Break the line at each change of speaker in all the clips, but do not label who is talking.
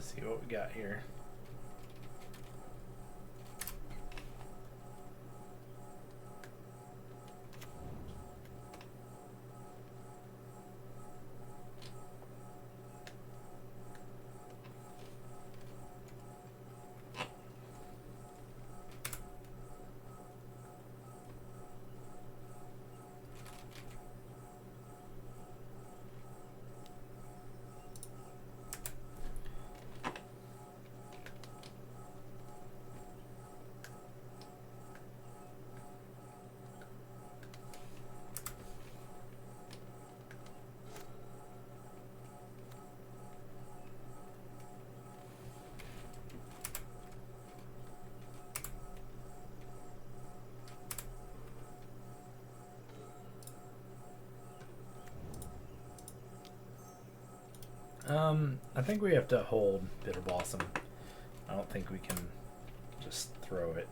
Let's see what we got here. I think we have to hold Bitter Blossom. I don't think we can just throw it.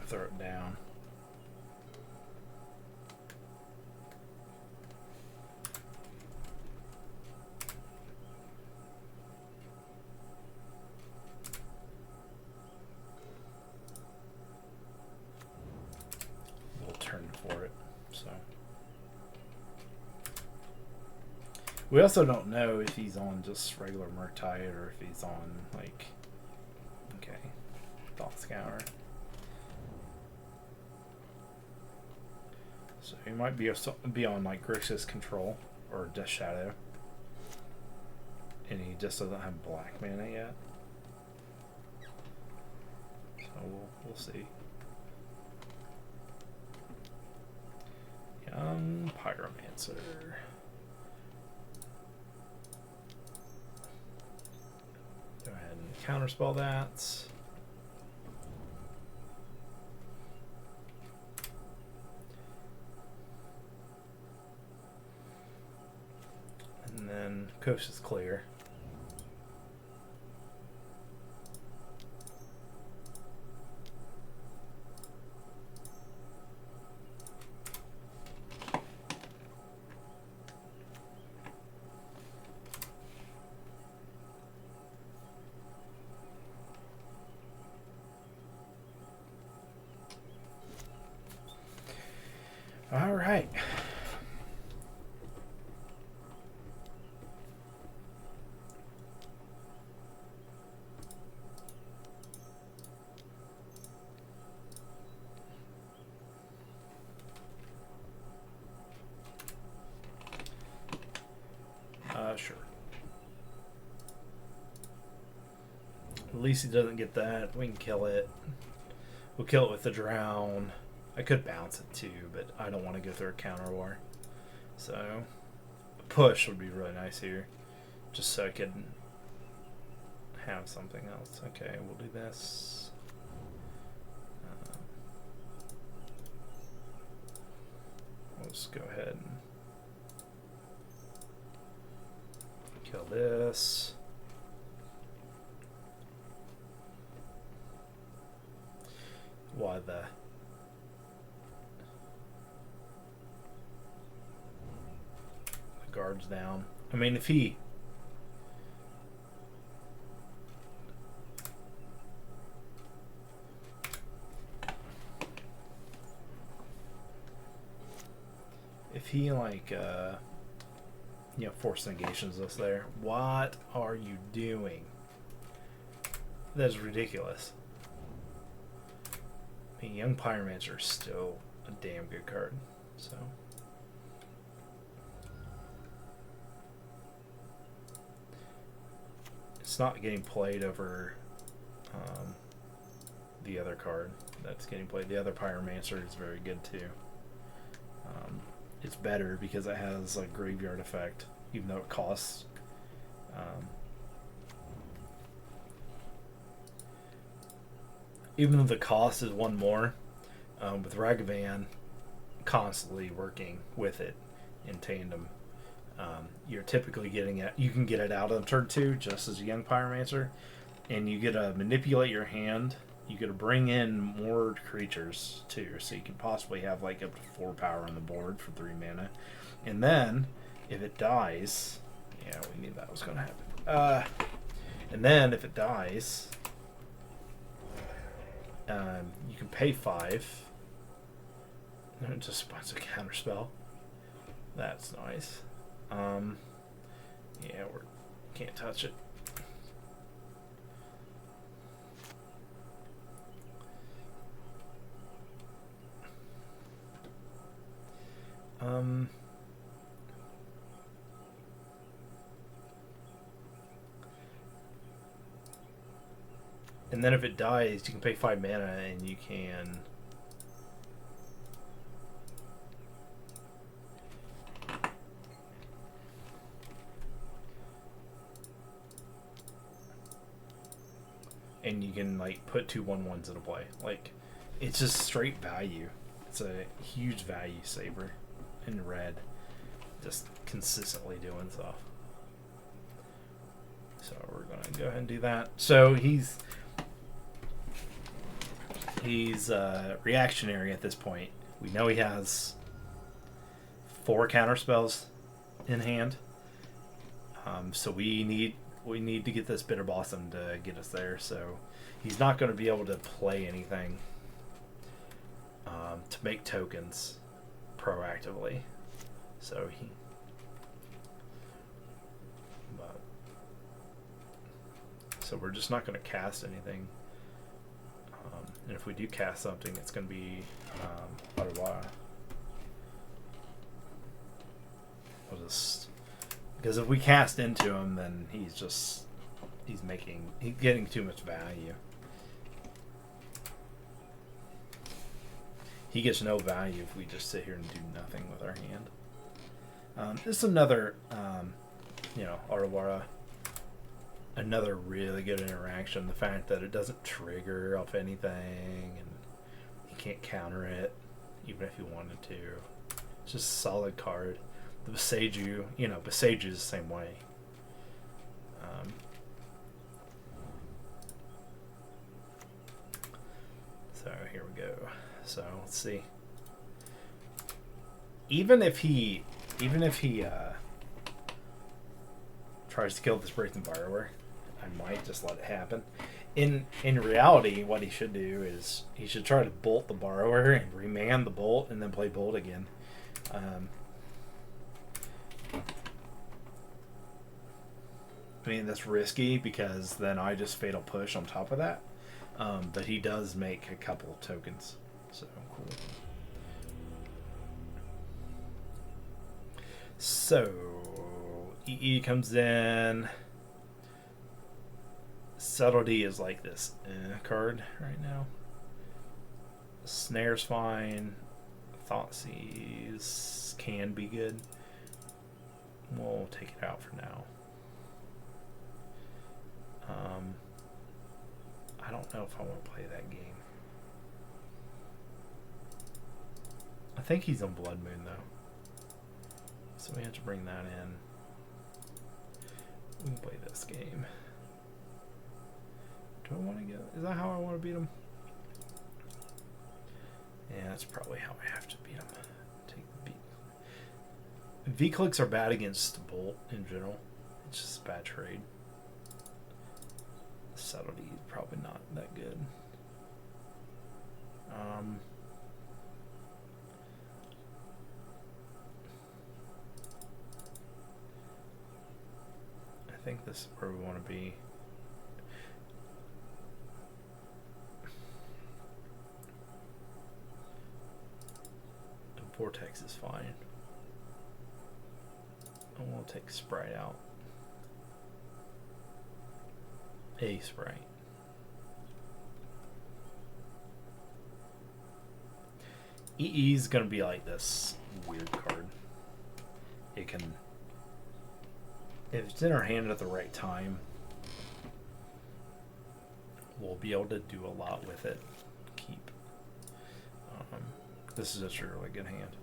Throw it down. We'll turn for it, so. We also don't know if he's on just regular Murktide or if he's on, like, okay, Thought Scour. So he might be on, like, Grixis Control or Death Shadow. And he just doesn't have black mana yet. So we'll see. Young Pyromancer. Go ahead and counterspell that. And then coast is clear. All right. Sure. At least he doesn't get that. We can kill it. We'll kill it with the drown. I could bounce it too, but I don't want to go through a counter war. So, a push would be really nice here. Just so I could have something else. Okay, we'll do this. We'll just go ahead and kill this. Why the guards down? I mean, if he like you know, force negations us there. What are you doing? That's ridiculous. I mean, Young Pyromancer is still a damn good card, so. It's not getting played over the other card that's getting played. The other Pyromancer is very good too. It's better because it has a graveyard effect, even though it costs. Even though the cost is one more, with Ragavan constantly working with it in tandem, you're typically getting it. You can get it out on turn 2 just as a Young Pyromancer, and you get to manipulate your hand. You get to bring in more creatures too, so you can possibly have like up to 4 power on the board for 3 mana. And then if it dies, yeah, we knew that was going to happen. And then if it dies, you can pay 5. It just spawns a counterspell. That's nice. Yeah, we can't touch it. And then if it dies, you can pay 5 mana and you can like put 2 1/1s into play. Like, it's just straight value. It's a huge value saver in red, just consistently doing stuff. So we're gonna go ahead and do that. So he's reactionary at this point. We know he has 4 counter spells in hand. So we need to get this Bitter Blossom to get us there. So he's not going to be able to play anything to make tokens proactively. So so we're just not going to cast anything. And if we do cast something, it's going to be because if we cast into him, then he's getting too much value. He gets no value if we just sit here and do nothing with our hand. This is another, Arawara. Another really good interaction. The fact that it doesn't trigger off anything, and you can't counter it, even if you wanted to. It's just a solid card. The Beseiju, Beseiju is the same way. So here we go. So let's see. Even if he tries to kill this Breathing Borrower, I might just let it happen. In reality, what he should do is he should try to bolt the Borrower and remand the bolt and then play bolt again. I mean, that's risky because then I just Fatal Push on top of that. But he does make a couple of tokens. So, cool. So, EE comes in. Subtlety is like this card right now. Snare's fine. Thoughtseize can be good. We'll take it out for now. I don't know if I want to play that game. I think he's on Blood Moon though, so we have to bring that in. We can play this game. Do I want to get? Is that how I want to beat him? Yeah, that's probably how I have to beat him. Take the beat. V-clicks are bad against Bolt in general. It's just a bad trade. Subtlety is probably not that good. I think this is where we want to be. The Vortex is fine. And we'll take Sprite out. A Sprite. EE is going to be like this weird card. It can, if it's in our hand at the right time, we'll be able to do a lot with it. Keep. This is just a really good hand.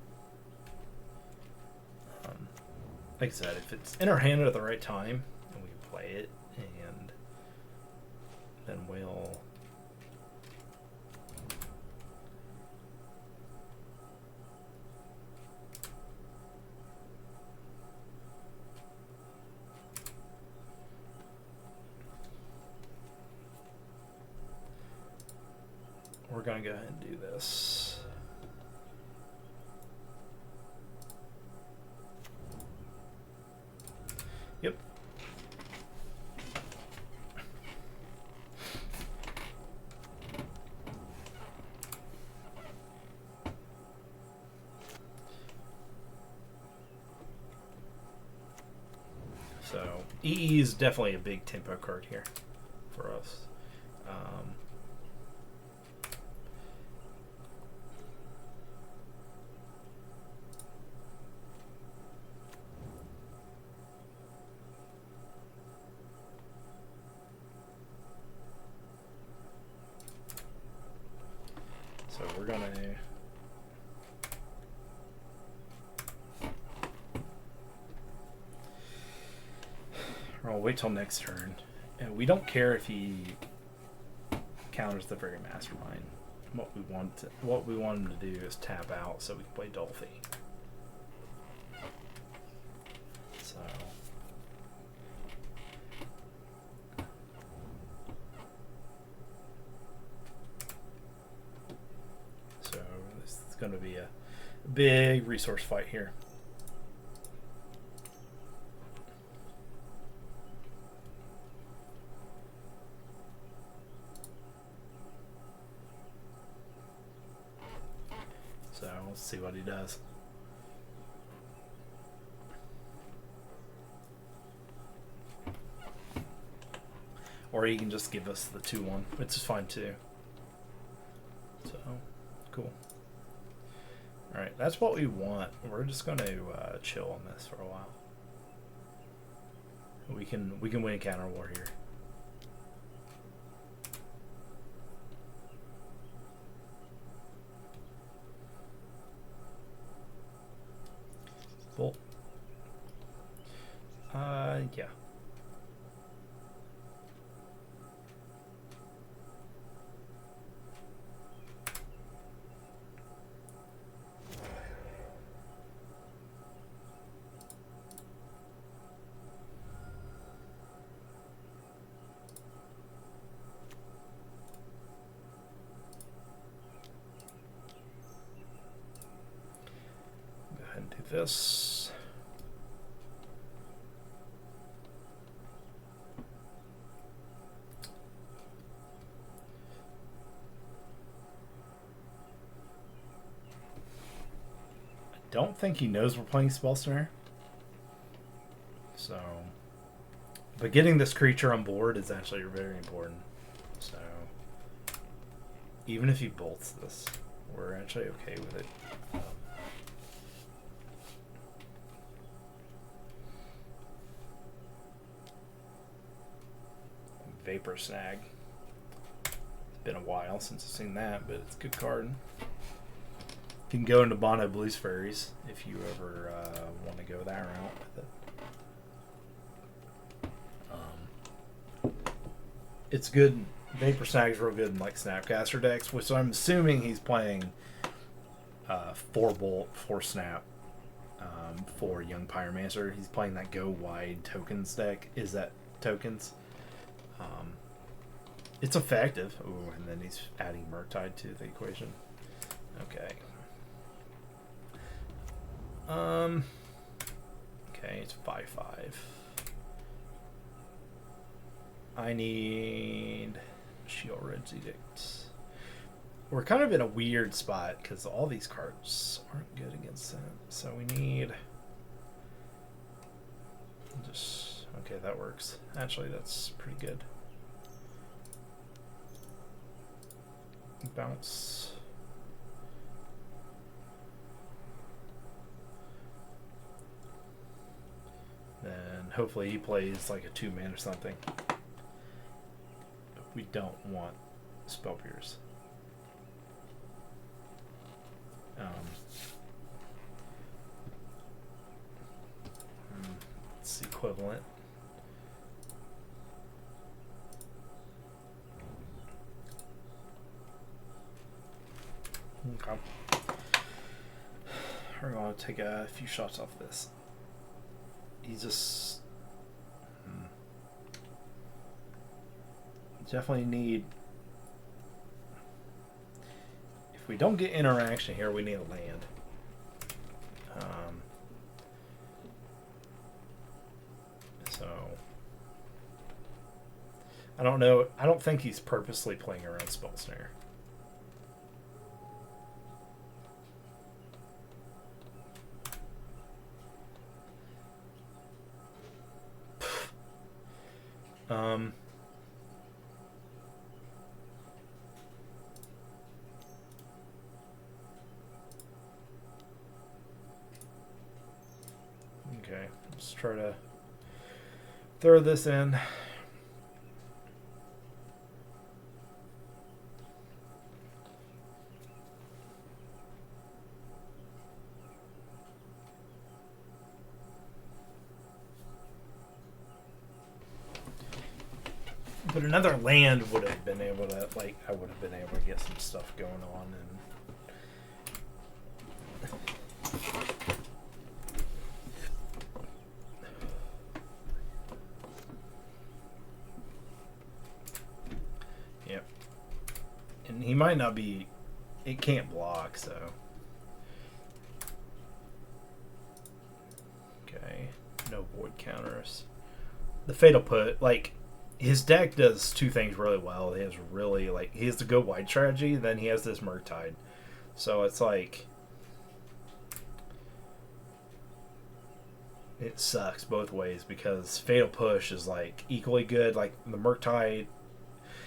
Like I said, if it's in our hand at the right time, and we can play it, and then we'll going to go ahead and do this. Yep. So EE is definitely a big tempo card here for us. So we're gonna wait till next turn, and we don't care if he counters the Faerie Mastermind. What we want him to do is tap out so we can play Dolphy. So this is going to be a big resource fight here. So let's see what he does. Or he can just give us the 2-1, which is fine too. So, cool. Alright, that's what we want. We're just going to chill on this for a while. We can win a counter war here. Cool. Yeah. Go ahead and do this. Don't think he knows we're playing Spell Snare. So, but getting this creature on board is actually very important. So, even if he bolts this, we're actually okay with it. Vapor Snag. It's been a while since I've seen that, but it's a good card. You can go into Mono Blues Faeries if you ever want to go that route with it. It's good. Vapor Snag's real good in like Snapcaster decks, which I'm assuming he's playing 4 Bolt, 4 Snap, 4 Young Pyromancer. He's playing that Go Wide Tokens deck. Is that tokens? It's effective. Ooh, and then he's adding Murktide to the equation. Okay. Okay, it's 5/5. I need Shield Red's Edict. We're kind of in a weird spot because all these cards aren't good against that. So we need just okay, that works. Actually, that's pretty good. Bounce. Then hopefully he plays like a 2-man or something. But we don't want Spell Pierce. It's equivalent. Okay. We're going to take a few shots off this. He just definitely need. If we don't get interaction here, we need a land. So I don't know. I don't think he's purposely playing around Spell Snare. Okay, let's try to throw this in. But another land would have been able to, like, I would have been able to get some stuff going on. And yep. And he might not be, it can't block, so. Okay, no void counters. The Fatal Put, like, his deck does two things really well. He has really, like, he has the go wide strategy, then he has this Murktide. So it's like, it sucks both ways because Fatal Push is, like, equally good. Like, the Murktide,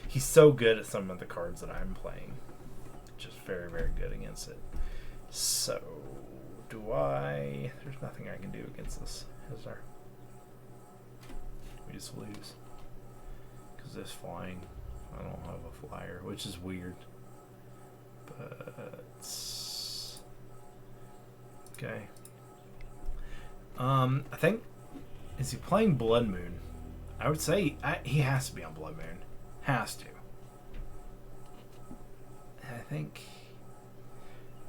he's so good at some of the cards that I'm playing. Just very, very good against it. So, do I... There's nothing I can do against this, is there? We just lose. Because this flying, I don't have a flyer, which is weird. But... Okay. I think... Is he playing Blood Moon? I would say he has to be on Blood Moon. Has to. I think...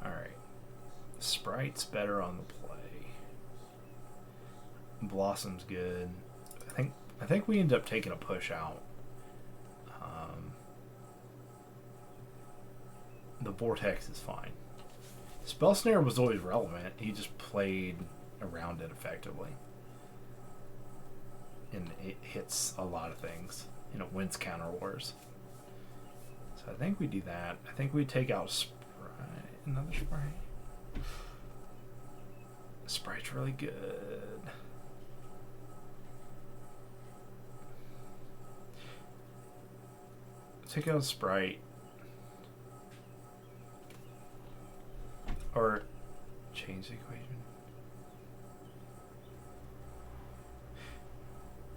Alright. Sprite's better on the play. Blossom's good. I think we end up taking a push out. The Vortex is fine. Spell Snare was always relevant. He just played around it effectively. And it hits a lot of things. You know, wins counter wars. So I think we do that. I think we take out Sprite. Another Sprite. Sprite's really good. Take out a Sprite. Or change the equation.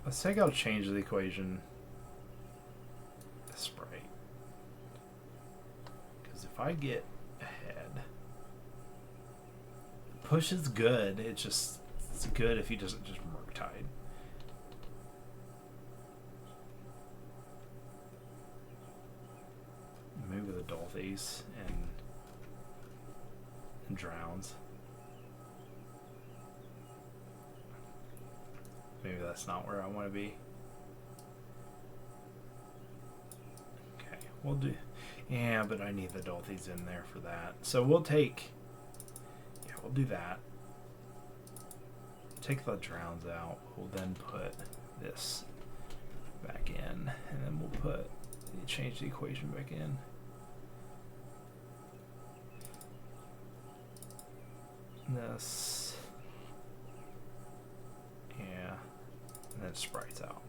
Let's take out change the equation. The Sprite. Because if I get ahead, push is good. It's good if he doesn't just Murktide. Move with the Dolphies and drowns. Maybe that's not where I want to be. Okay, we'll do. Yeah, but I need the Dolphies in there for that. So we'll take. Yeah, we'll do that. Take the drowns out. We'll then put this back in, and then we'll put change the equation back in. This, yeah, and then Sprites out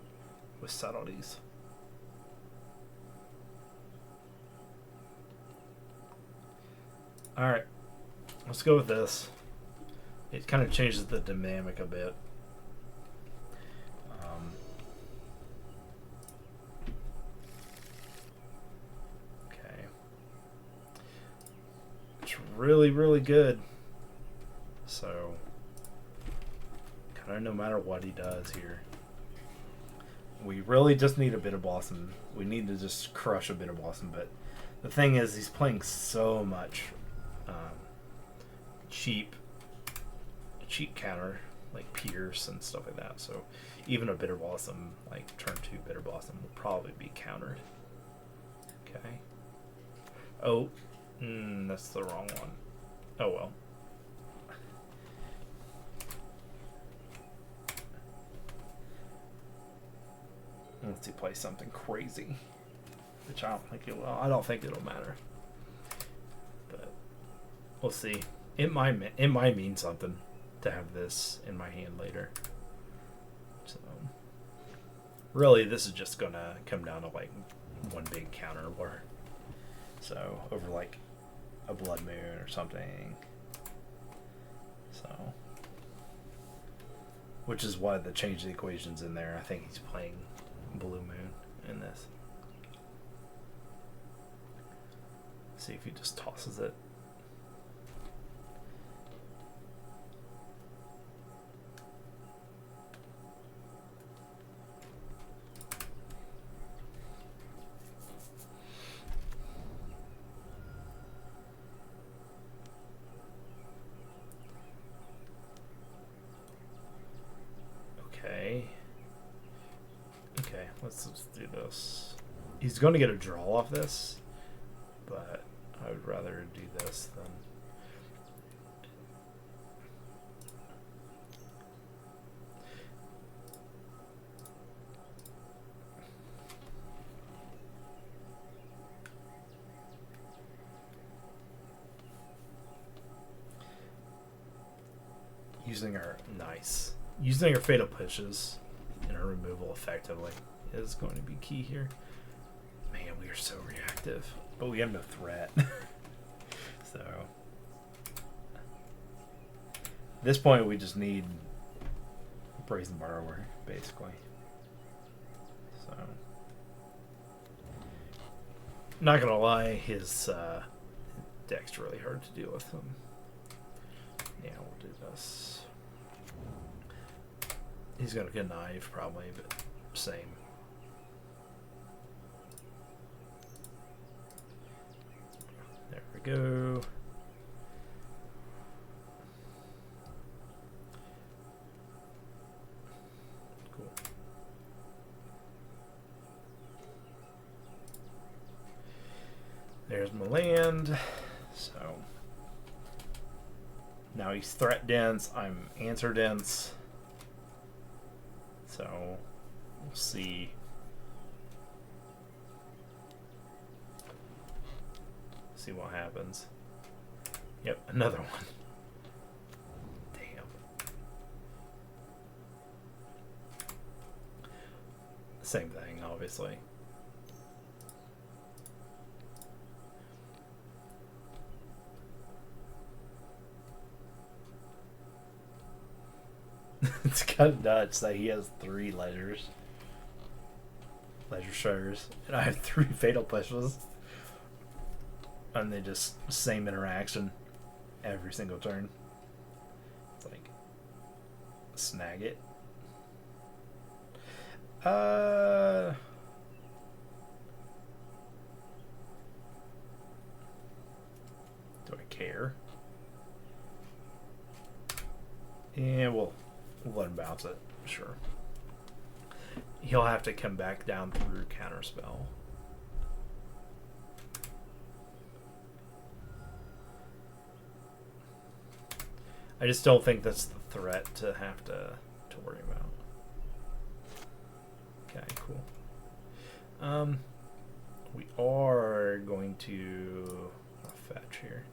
with subtleties. All right, let's go with this. It kind of changes the dynamic a bit. Okay, it's really, really good. So, kind of no matter what he does here, we really just need a Bitter Blossom. We need to just crush a Bitter Blossom. But the thing is, he's playing so much cheap counter, like Pierce and stuff like that. So, even a Bitter Blossom, like turn 2 Bitter Blossom, will probably be countered. Okay. Oh, That's the wrong one. Oh well. Unless he plays something crazy, which I don't think it will. I don't think it'll matter, but we'll see. It might mean something to have this in my hand later. So really, this is just gonna come down to like one big counter war. So over like a blood moon or something. So, which is why the change the equation's in there. I think he's playing blue moon in this. See if he just tosses it. Okay, let's just do this. He's going to get a draw off this, but I would rather do this than... Using our fatal pushes and our removal effectively is going to be key here. Man, we are so reactive, but we have no threat. So at this point, we just need Brazen Borrower, basically. So not gonna lie, his deck's really hard to deal with him. Yeah, we'll do this. He's gonna get a knife probably, but same. There we go. Cool. There's my land. So now he's threat dense. I'm answer dense. So we'll see. See what happens. Yep, another one. Damn. Same thing, obviously. It's kind of nuts that he has 3 leisure shutters, and I have 3 fatal pushes, and they just same interaction every single turn. It's like snag it. Do I care? Yeah, we'll let him bounce it, sure. He'll have to come back down through counterspell. I just don't think that's the threat to have to worry about. Okay, cool. We are going to fetch here.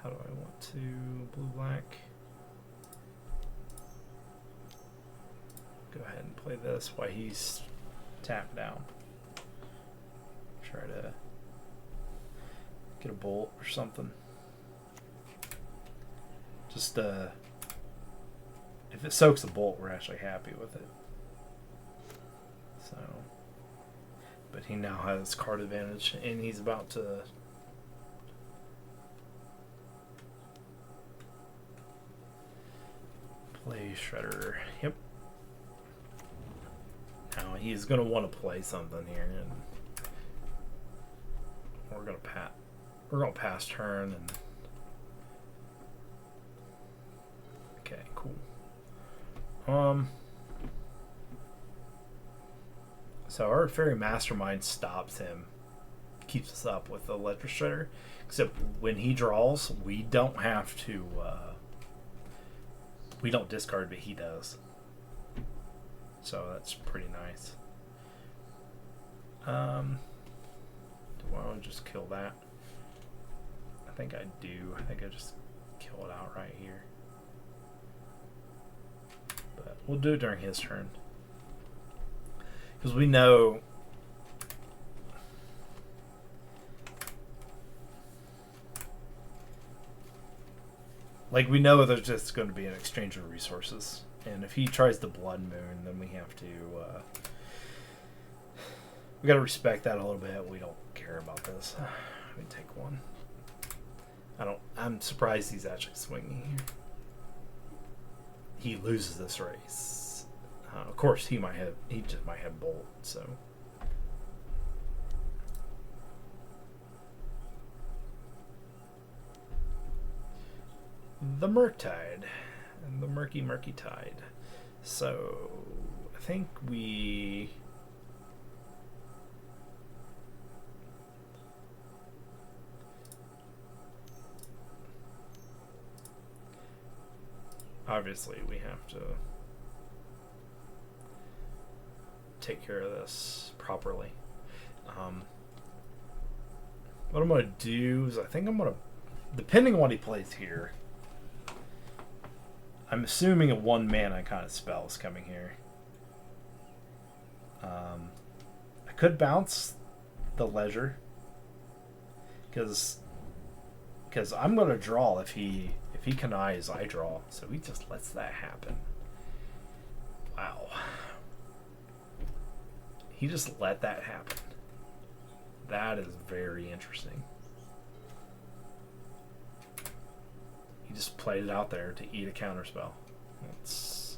How do I want to blue-black? Go ahead and play this while he's tapped down. Try to get a bolt or something. Just if it soaks a bolt, we're actually happy with it. So, but he now has card advantage, and he's about to play Shredder. Yep. Now he's gonna want to play something here, and we're gonna pass turn. And okay, cool. So our Faerie Mastermind stops him, keeps us up with the Ledger Shredder. Except when he draws, we don't have to. We don't discard, but he does. So that's pretty nice. Do I want to just kill that? I think I do. I think I just kill it out right here. But we'll do it during his turn. Because we know... Like, we know there's just going to be an exchange of resources. And if he tries the Blood Moon, then we have to... we got to respect that a little bit. We don't care about this. Let me take one. I'm surprised he's actually swinging here. He loses this race. Of course, he just might have Bolt, so... The Murktide. And the murky tide. So, I think we... Obviously, we have to take care of this properly. What I'm going to do is I think I'm going to, depending on what he plays here, I'm assuming a 1-mana kind of spell is coming here. I could bounce the Ledger because I'm going to draw if he connives, I draw. So he just lets that happen. Wow. He just let that happen. That is very interesting. He just played it out there to eat a counterspell. It's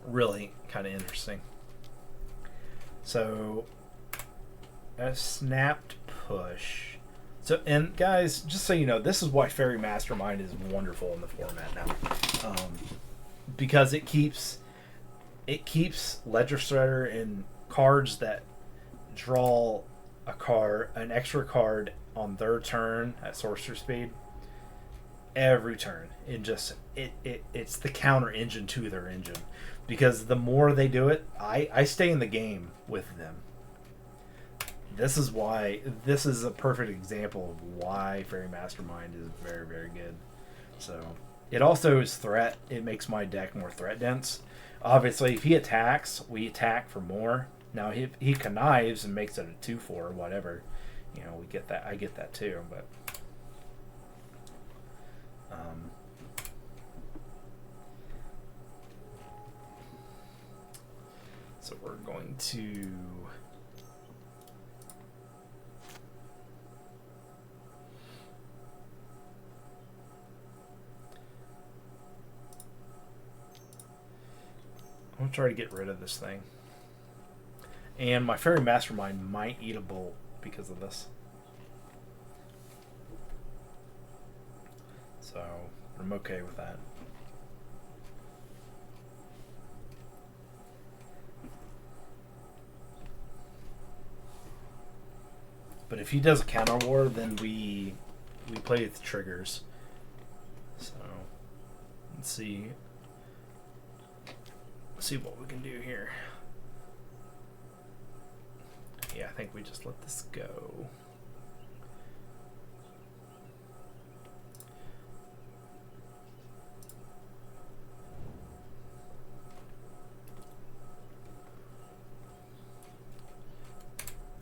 really kind of interesting. So, a snapped push. So, and guys, just so you know, this is why Faerie Mastermind is wonderful in the format now, because it keeps Ledger Shredder in cards that draw an extra card on their turn at sorcerer speed every turn. It's the counter engine to their engine, because the more they do it, I stay in the game with them. This is a perfect example of why Faerie Mastermind is very, very good. So it also is threat. It makes my deck more threat dense. Obviously, if he attacks, we attack for more. Now, if he connives and makes it a 2/4 or whatever, we get that. I get that too. But so we're going to. I'm going to try to get rid of this thing. And my Faerie Mastermind might eat a Bolt because of this. So, I'm okay with that. But if he does a counter war, then we play with triggers. So, let's see. See what we can do here. Yeah, I think we just let this go.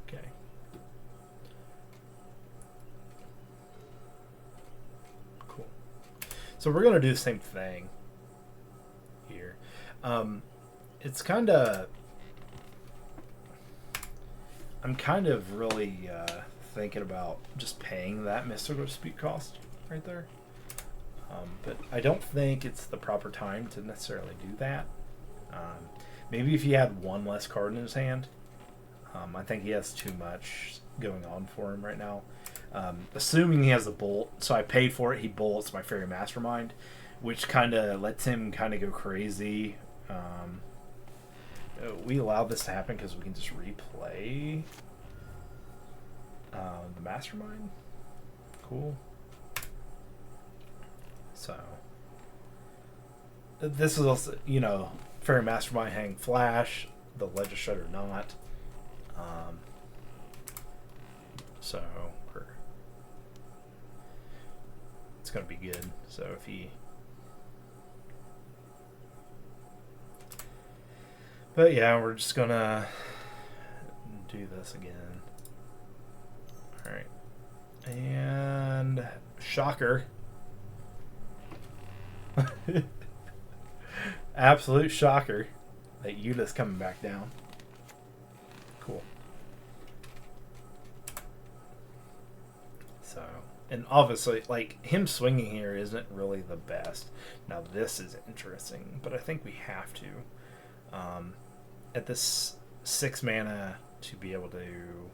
Okay. Cool. So we're going to do the same thing here. It's kind of... I'm kind of really thinking about just paying that mystical dispute cost right there. But I don't think it's the proper time to necessarily do that. Maybe if he had one less card in his hand. I think he has too much going on for him right now. Assuming he has a Bolt, so I paid for it, he bolts my Faerie Mastermind, which kind of lets him kind of go crazy. So we allow this to happen because we can just replay the Mastermind. Cool. So this is also, you know, Faerie Mastermind hang flash, the Legend Shredder not. So it's gonna be good. So if he, but yeah, we're just gonna do this again. All right, and shocker. Absolute shocker that Yuta's coming back down. Cool. So, and obviously, like, him swinging here isn't really the best. Now, this is interesting, but I think we have to. At this 6 mana to be able to...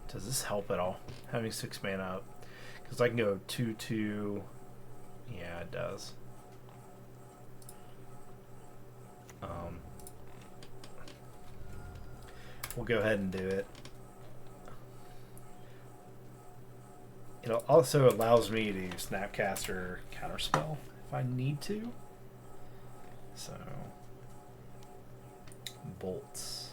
does this help at all? Having 6 mana up. Because I can go 2/2. Yeah, it does. We'll go ahead and do it. It also allows me to Snapcaster Counterspell if I need to. So, bolts.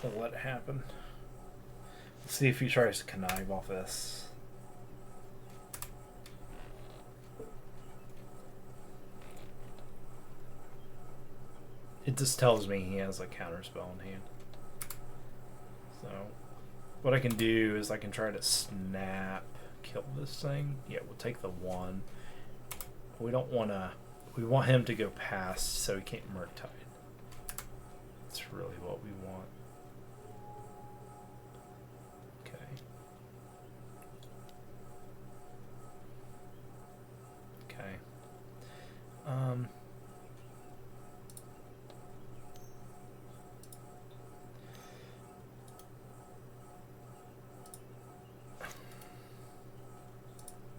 I'll let it happen. Let's see if he tries to connive off this. It just tells me he has a counterspell in hand. So what I can do is I can try to snap kill this thing. Yeah, we'll take the 1. We don't want to. We want him to go past so he can't Murktide. That's really what we want. Okay.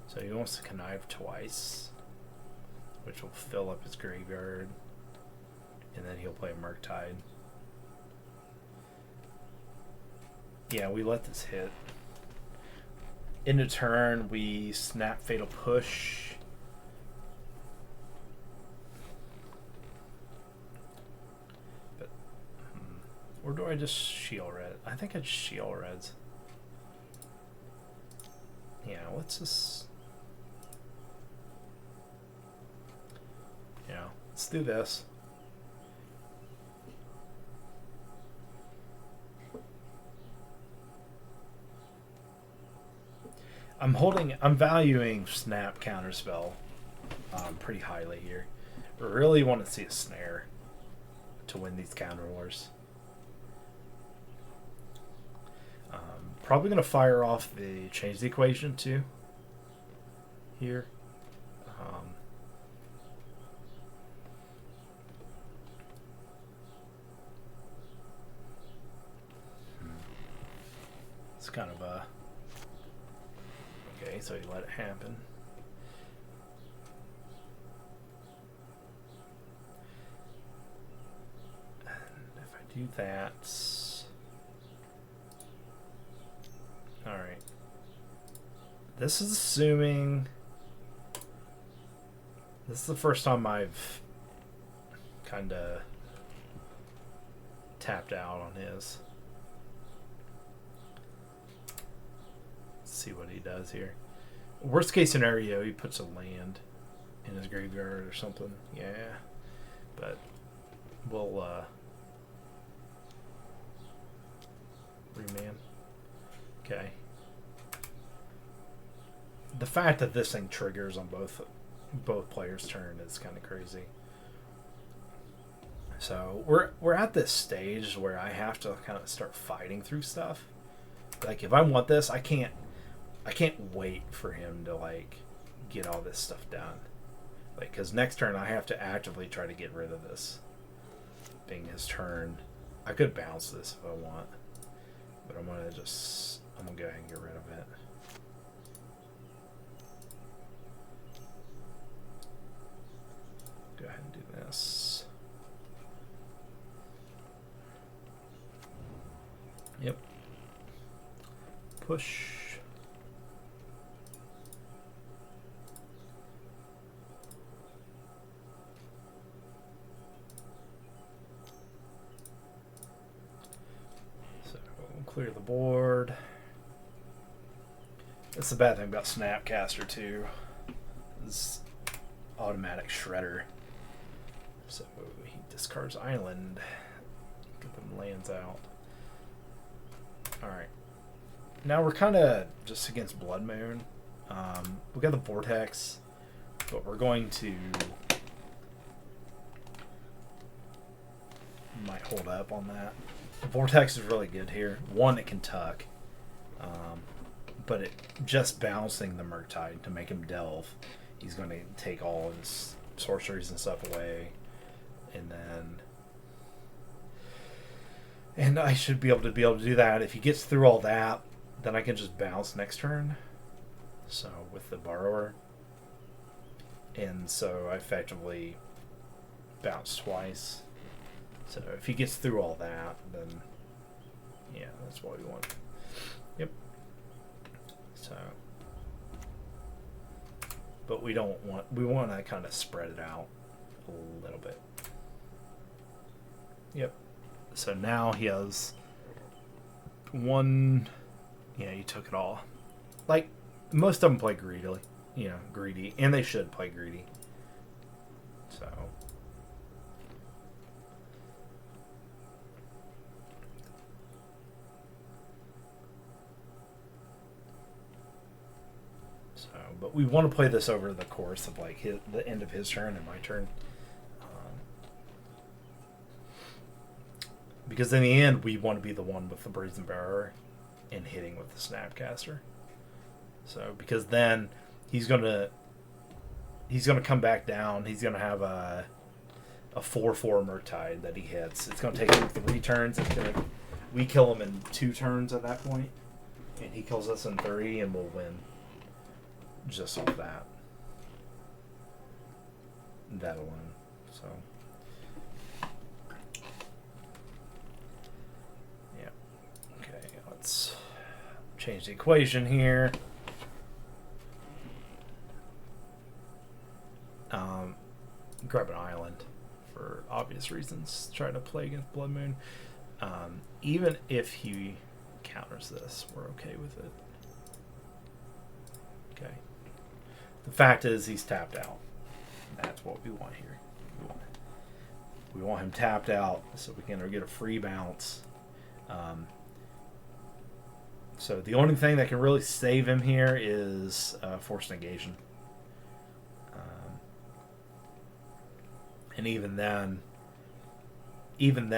So he wants to connive twice, which will fill up his graveyard, and then he'll play Murktide. Yeah, we let this hit. End of turn, we snap Fatal Push. But, or do I just Shield Red? I think I'd Shield Reds. Yeah, let's just... Yeah, let's do this. I'm valuing Snap Counterspell pretty highly here. Really want to see a Snare to win these counter wars. Probably going to fire off the Change the Equation too here. It's kind of a... Okay, so you let it happen. And if I do that... Alright. This is assuming... This is the first time I've kind of tapped out on his. See what he does here. Worst case scenario, he puts a land in his graveyard or something. Yeah, but we'll remand. Okay. The fact that this thing triggers on both players' turn is kind of crazy. So we're at this stage where I have to kind of start fighting through stuff. Like if I want this, I can't wait for him to like get all this stuff done. Like because next turn I have to actively try to get rid of this. Being his turn, I could bounce this if I want, but I'm gonna go ahead and get rid of it. Go ahead and do this. Yep. Push. So we'll clear the board. That's the bad thing about Snapcaster too. It's automatic shredder. So he discards island. Get them lands out. Alright. Now we're kind of just against Blood Moon. We got the Vortex, but we're going to... might hold up on that. The Vortex is really good here. One, it can tuck. But it just bouncing the Murktide to make him delve. He's going to take all his sorceries and stuff away. And I should be able to do that. If he gets through all that, then I can just bounce next turn. So with the Borrower. And so I effectively bounce twice. So if he gets through all that, then yeah, that's what we want. Yep. So, but we want to kind of spread it out a little bit. Yep. So now he has one. Yeah, he took it all. Like most of them play greedily, greedy, and they should play greedy. So. But we want to play this over the course of like the end of his turn and my turn, because in the end we want to be the one with the Brazen Bearer and hitting with the Snapcaster. So because then he's gonna come back down. He's gonna have a 4/4 Murktide that he hits. It's gonna take him 3 turns. We kill him in 2 turns at that point, and he kills us in 3, and we'll win. Just off that alone. So yeah. Okay, let's change the equation here. Grab an island for obvious reasons. Try to play against Blood Moon. Even if he counters this, we're okay with it. Okay. The fact is he's tapped out. That's what we want here. We want him tapped out so we can get a free bounce. So the only thing that can really save him here is force negation. And even then, even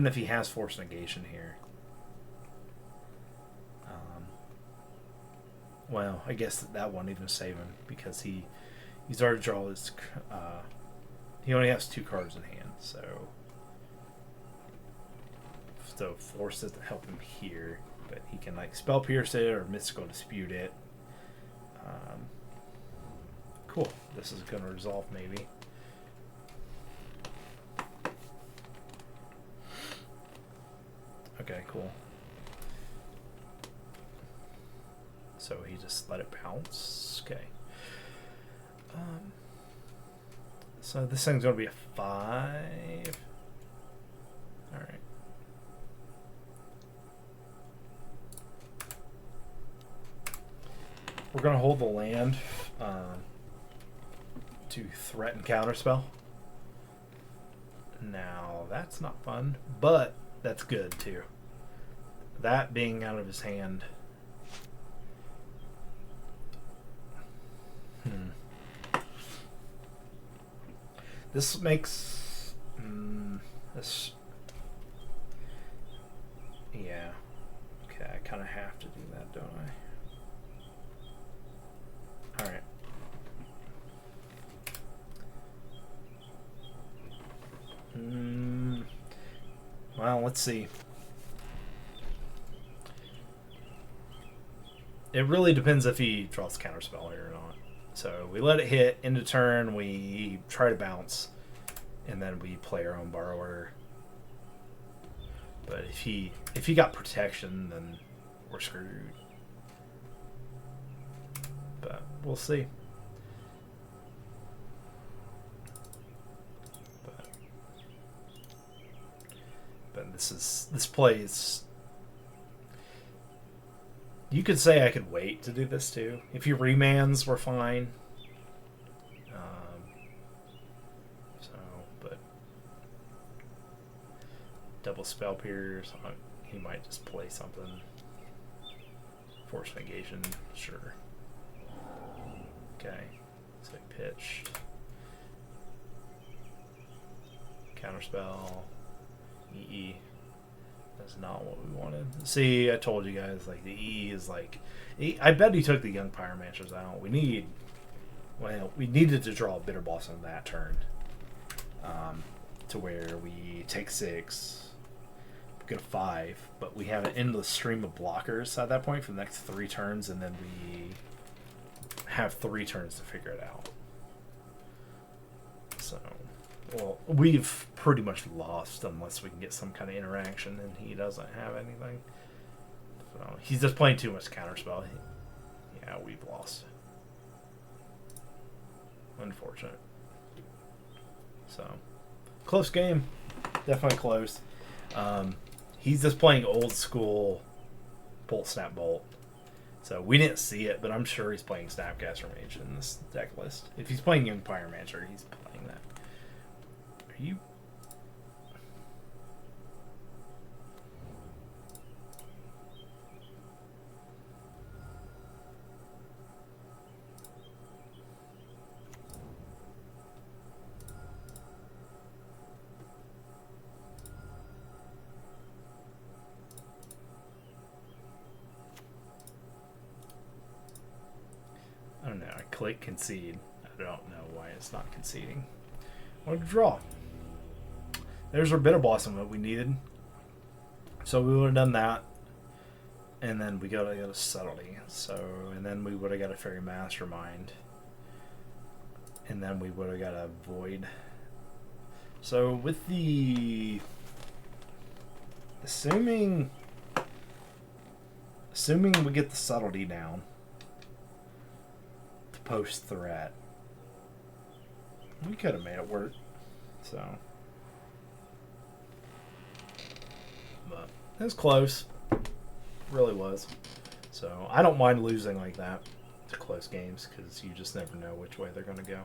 if he has force negation here, well, I guess that won't even save him because he's already drawn his. He only has 2 cards in hand, so force doesn't help him here, but he can like spell pierce it or mystical dispute it. Cool. This is going to resolve maybe. Okay, cool. So he just let it bounce. Okay. So this thing's going to be a 5. Alright. We're going to hold the land to threaten counterspell. Now, that's not fun, but that's good too. That being out of his hand. This makes... This. Yeah. Okay, I kind of have to do that, don't I? Alright. Well, let's see. It really depends if he draws counterspell here or not. So we let it hit, end of turn, we try to bounce, and then we play our own borrower. But if he got protection, then we're screwed. But we'll see. But this plays. You could say I could wait to do this too. If he remands, we're fine. But double spell pierce. He might just play something. Force negation, sure. Okay, so he pitched. Counterspell. EE. That's not what we wanted. See, I told you guys, like, the EE is like... I bet he took the Young Pyromancers out. We needed to draw a Bitter Blossom that turn. To where we take 6, get a 5, but we have an endless stream of blockers at that point for the next 3 turns, and then we have 3 turns to figure it out. So... Well, we've pretty much lost unless we can get some kind of interaction, and he doesn't have anything. So he's just playing too much counterspell. Yeah, we've lost. Unfortunate. So, close game. Definitely close. He's just playing old school Bolt Snap Bolt. So we didn't see it, but I'm sure he's playing Snapcaster Mage in this deck list. If he's playing Young Pyromancer, he's playing that. You I don't know. I click concede. I don't know why it's not conceding. I want to draw. There's our Bitter Blossom that we needed. So we would have done that. And then we got a Subtlety. And then we would have got a Fairy Mastermind. And then we would have got a Void. So with the... Assuming we get the Subtlety down. To post threat. We could have made it work. So... But it was close. Really was. So I don't mind losing like that to close games because you just never know which way they're going to go.